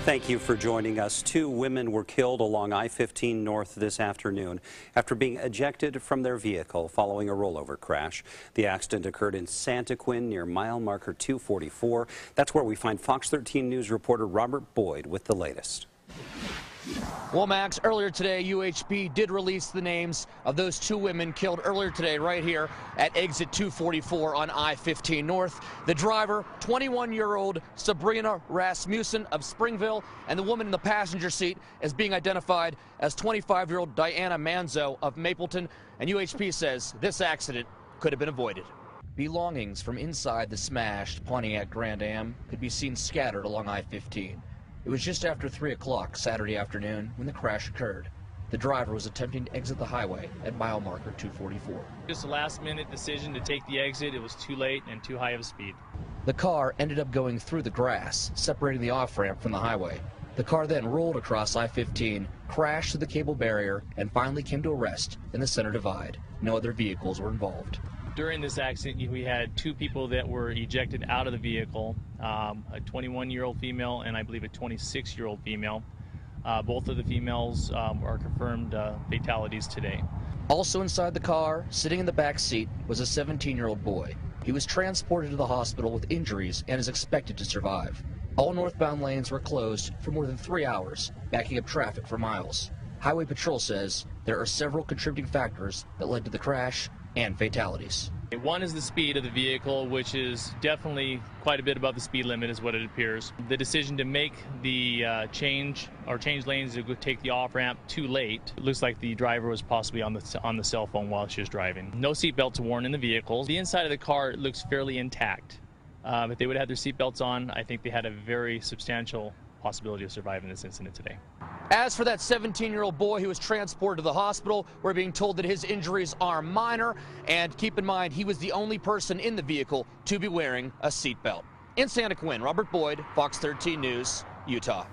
Thank you for joining us. 2 women were killed along I-15 North this afternoon after being ejected from their vehicle following a rollover crash. The accident occurred in SANTAQUIN near mile marker 244. That's where we find Fox 13 News reporter Robert Boyd with the latest. Well, Max, earlier today, UHP did release the names of those 2 women killed earlier today right here at exit 244 on I-15 North. The driver, 21-year-old Sabrina Rasmussen of Springville, and the woman in the passenger seat is being identified as 25-year-old Diana Manzo of Mapleton. And UHP says this accident could have been avoided. Belongings from inside the smashed Pontiac Grand Am could be seen scattered along I-15. It was just after 3 o'clock Saturday afternoon when the crash occurred. The driver was attempting to exit the highway at mile marker 244. Just a last-minute decision to take the exit. It was too late and too high of a speed. The car ended up going through the grass, separating the off-ramp from the highway. The car then rolled across I-15, crashed through the cable barrier, and finally came to a rest in the center divide. No other vehicles were involved. During this accident, we had 2 people that were ejected out of the vehicle, a 21-year-old female and I believe a 26-year-old female. Both of the females are confirmed fatalities today. Also inside the car, sitting in the back seat, was a 17-year-old boy. He was transported to the hospital with injuries and is expected to survive. All northbound lanes were closed for more than 3 hours, backing up traffic for miles. Highway Patrol says there are several contributing factors that led to the crash and fatalities. One is the speed of the vehicle, which is definitely quite a bit above the speed limit is what it appears. The decision to make the change lanes to take the off-ramp too late. It looks like the driver was possibly on the cell phone while she was driving. No seatbelts worn in the vehicle. The inside of the car looks fairly intact. If they would have had their seatbelts on, I think they had a very substantial possibility of surviving this incident today. As for that 17-year-old boy who was transported to the hospital, we're being told that his injuries are minor, and keep in mind he was the only person in the vehicle to be wearing a seatbelt. In SANTAQUIN, Robert Boyd, Fox 13 News, Utah.